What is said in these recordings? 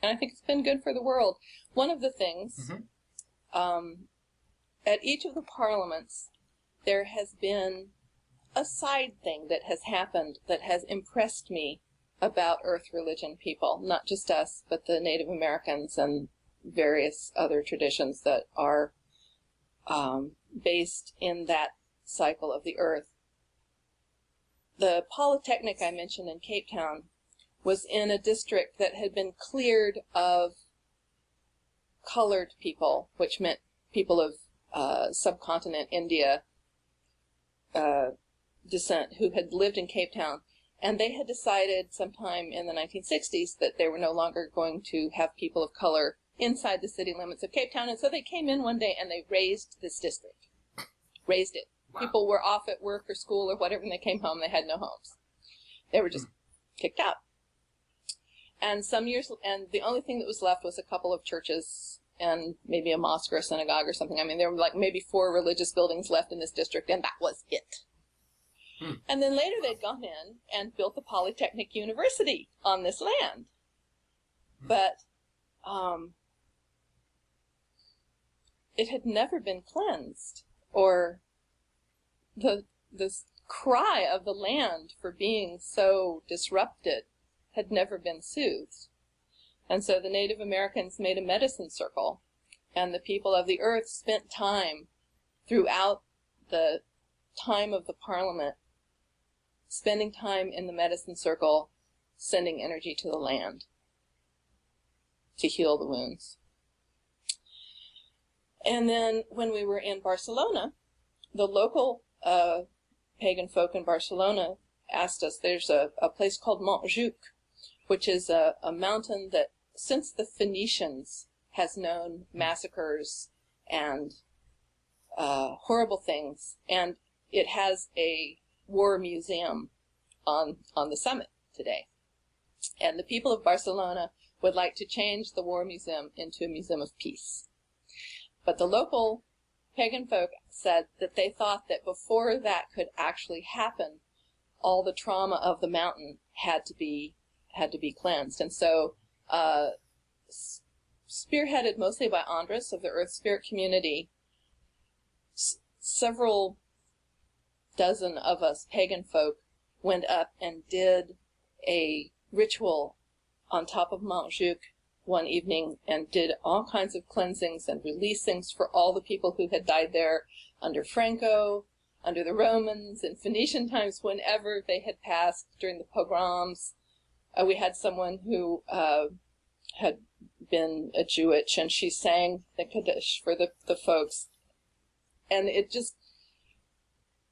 And I think it's been good for the world. One of the things, at each of the parliaments, there has been a side thing that has happened that has impressed me about Earth religion people, not just us, but the Native Americans and various other traditions that are based in that cycle of the Earth. The Polytechnic I mentioned in Cape Town was in a district that had been cleared of colored people, which meant people of subcontinent India descent who had lived in Cape Town. And they had decided sometime in the 1960s that they were no longer going to have people of color inside the city limits of Cape Town. And so they came in one day and they razed this district. Razed it. Wow. People were off at work or school or whatever, and they came home. They had no homes. They were just kicked out. And and the only thing that was left was a couple of churches and maybe a mosque or a synagogue or something. I mean, there were like maybe 4 religious buildings left in this district, and that was it. And then later they'd gone in and built the Polytechnic University on this land. But it had never been cleansed, or the cry of the land for being so disrupted had never been soothed. And so the Native Americans made a medicine circle, and the people of the earth spent time throughout the time of the Parliament spending time in the medicine circle, sending energy to the land to heal the wounds. And then when we were in Barcelona, the local pagan folk in Barcelona asked us, there's a place called Montjuic, which is a mountain that, since the Phoenicians, has known massacres and horrible things, and it has a war museum on the summit today. And the people of Barcelona would like to change the war museum into a museum of peace. But the local pagan folk said that they thought that before that could actually happen, all the trauma of the mountain had to be cleansed. And so, spearheaded mostly by Andres of the Earth Spirit community, several dozen of us pagan folk went up and did a ritual on top of Montjuic one evening and did all kinds of cleansings and releasings for all the people who had died there under Franco, under the Romans, in Phoenician times, whenever they had passed during the pogroms. We had someone who had been a Jewish, and she sang the Kaddish for the folks. And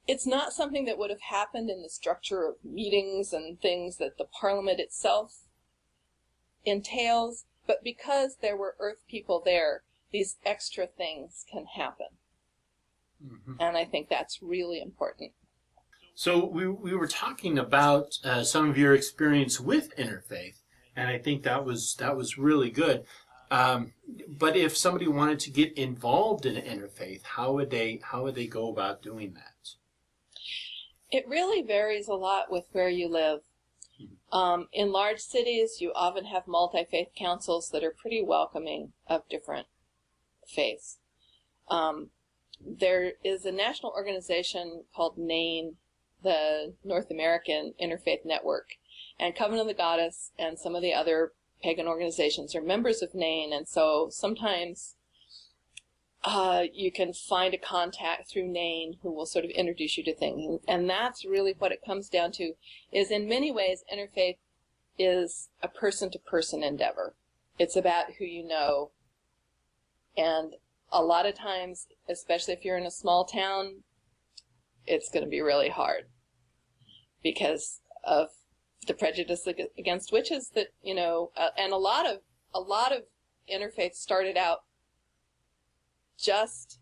it's not something that would have happened in the structure of meetings and things that the Parliament itself entails, but because there were Earth people there, these extra things can happen. And I think that's really important. So we were talking about some of your experience with Interfaith, and I think that was really good. But if somebody wanted to get involved in Interfaith, how would they go about doing that? It really varies a lot with where you live. In large cities, you often have multi-faith councils that are pretty welcoming of different faiths. There is a national organization called NAIN, the North American Interfaith Network, and Covenant of the Goddess and some of the other pagan organizations are members of NAIN, and so sometimes you can find a contact through NAIN who will sort of introduce you to things. And that's really what it comes down to, is in many ways, Interfaith is a person-to-person endeavor. It's about who you know. And a lot of times, especially if you're in a small town, it's going to be really hard because of the prejudice against witches that, and a lot of Interfaith started out just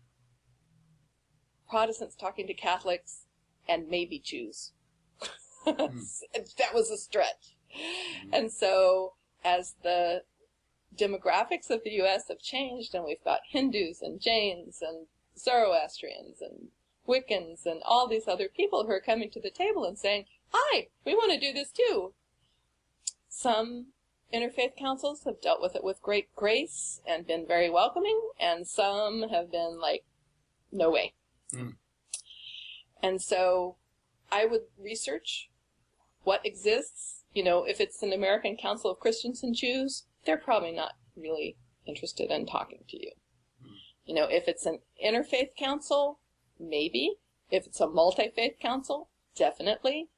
Protestants talking to Catholics and maybe Jews. That was a stretch. And so as the demographics of the U.S. have changed, and we've got Hindus and Jains and Zoroastrians and Wiccans and all these other people who are coming to the table and saying, hi, we want to do this too. Some interfaith councils have dealt with it with great grace and been very welcoming, and some have been like, no way. Mm. And so I would research what exists. You know, if it's an American Council of Christians and Jews, they're probably not really interested in talking to you. Mm. You know, if it's an interfaith council, maybe. If it's a multi-faith council, definitely.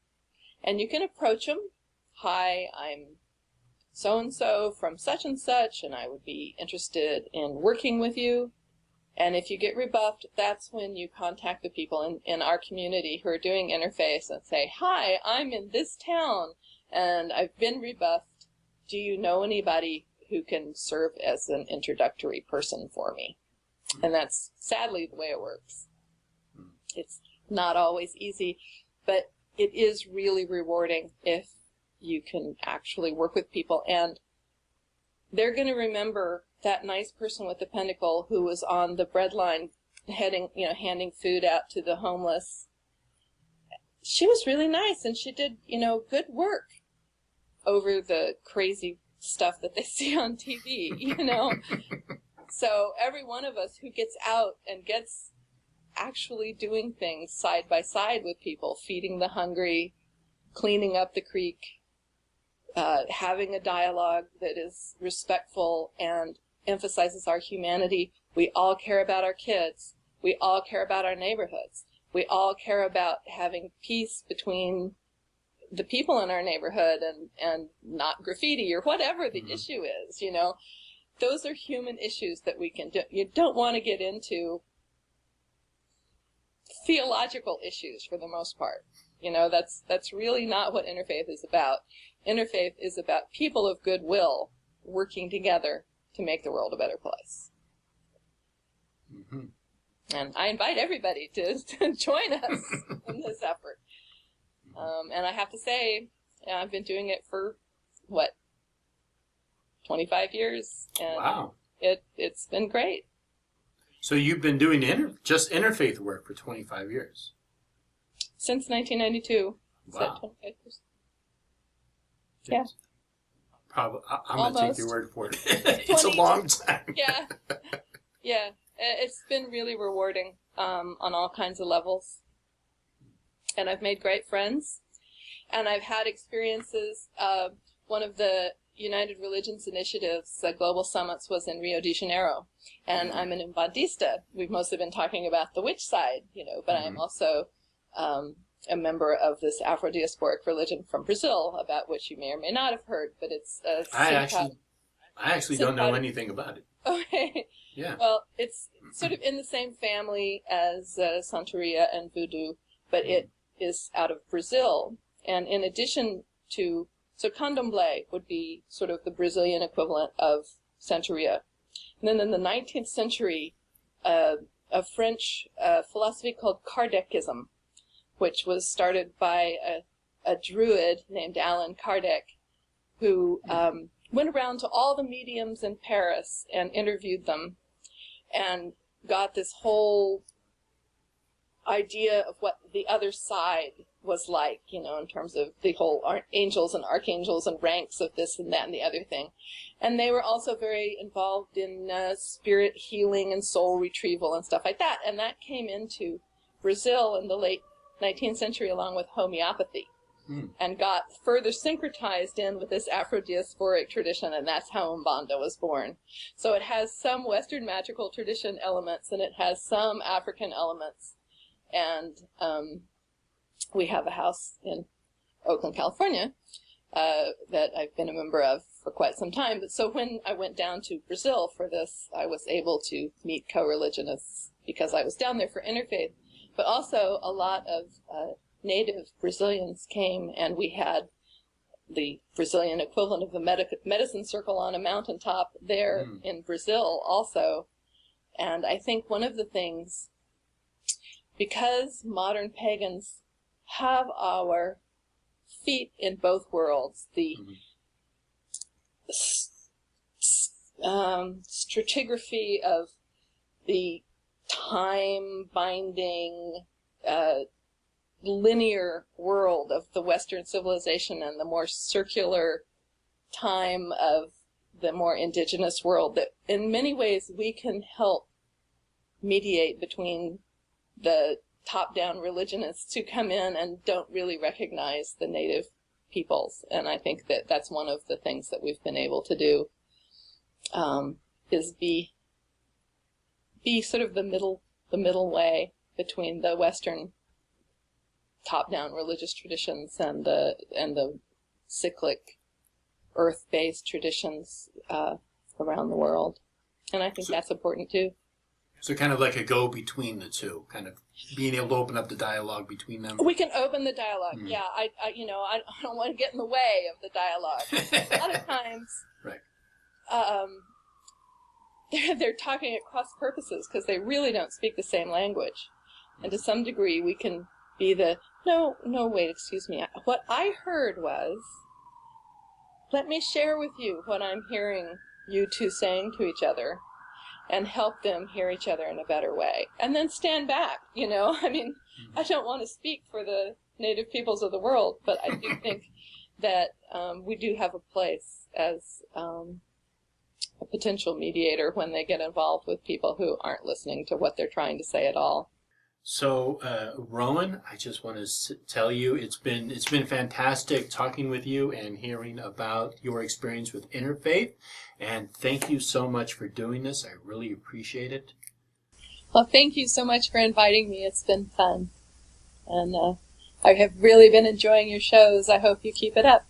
And you can approach them. Hi, I'm so-and-so from such and such, and I would be interested in working with you. And if you get rebuffed, that's when you contact the people in our community who are doing interfaith and say, hi, I'm in this town, and I've been rebuffed. Do you know anybody who can serve as an introductory person for me? And that's sadly the way it works. It's not always easy, but it is really rewarding if you can actually work with people. And they're going to remember that nice person with the pentacle who was on the bread line handing food out to the homeless. She was really nice, and she did, good work over the crazy stuff that they see on TV, So every one of us who gets out and gets actually doing things side by side with people, feeding the hungry, cleaning up the creek, having a dialogue that is respectful and emphasizes our humanity. We all care about our kids. We all care about our neighborhoods. We all care about having peace between the people in our neighborhood and not graffiti or whatever the issue is, Those are human issues that we can do. You don't want to get into theological issues for the most part. That's really not what interfaith is about. Interfaith is about people of goodwill working together to make the world a better place. Mm-hmm. And I invite everybody to join us in this effort. And I have to say, I've been doing it for, 25 years. And wow. It's been great. So you've been doing just interfaith work for 25 years? Since 1992. Wow. Is that 25 years? Yeah. Probably, I'm going to take your word for it. It's a long time. Yeah. Yeah. It's been really rewarding on all kinds of levels. And I've made great friends. And I've had experiences. One of the United Religions Initiative's global summits was in Rio de Janeiro. And I'm an Umbandista. We've mostly been talking about the witch side, but I'm also a member of this Afro-diasporic religion from Brazil, about which you may or may not have heard, but it's I actually don't know anything about it. Okay. Yeah. Well, it's sort of in the same family as Santeria and Voodoo, but it is out of Brazil. And in addition to, so Candomblé would be sort of the Brazilian equivalent of Santeria. And then in the 19th century, a French philosophy called Kardechism, which was started by a druid named Allan Kardec, who went around to all the mediums in Paris and interviewed them and got this whole idea of what the other side was like, in terms of the whole angels and archangels and ranks of this and that and the other thing. And they were also very involved in spirit healing and soul retrieval and stuff like that. And that came into Brazil in the late 19th century along with homeopathy and got further syncretized in with this Afro-diasporic tradition, and that's how Umbanda was born. So it has some Western magical tradition elements, and it has some African elements. And we have a house in Oakland, California, that I've been a member of for quite some time. But so when I went down to Brazil for this, I was able to meet co-religionists because I was down there for interfaith. But also a lot of native Brazilians came, and we had the Brazilian equivalent of the medicine circle on a mountaintop there in Brazil also. And I think one of the things, because modern pagans have our feet in both worlds, the stratigraphy of the time-binding, linear world of the Western civilization and the more circular time of the more indigenous world, that in many ways we can help mediate between the top-down religionists who come in and don't really recognize the native peoples. And I think that that's one of the things that we've been able to do, is be sort of the middle way between the Western top-down religious traditions and the cyclic earth-based traditions around the world. And I think that's important too. So kind of like a go-between the two, kind of being able to open up the dialogue between them. We can open the dialogue. Yeah, I don't want to get in the way of the dialogue. A lot of times, right. They're talking at cross purposes because they really don't speak the same language. And to some degree, we can be no, wait, excuse me. What I heard was, let me share with you what I'm hearing you two saying to each other, and help them hear each other in a better way. And then stand back, I mean, I don't want to speak for the native peoples of the world, but I do think that we do have a place as a potential mediator when they get involved with people who aren't listening to what they're trying to say at all. So, Rowan, I just want to tell you it's been fantastic talking with you and hearing about your experience with Interfaith. And thank you so much for doing this. I really appreciate it. Well, thank you so much for inviting me. It's been fun. And I have really been enjoying your shows. I hope you keep it up.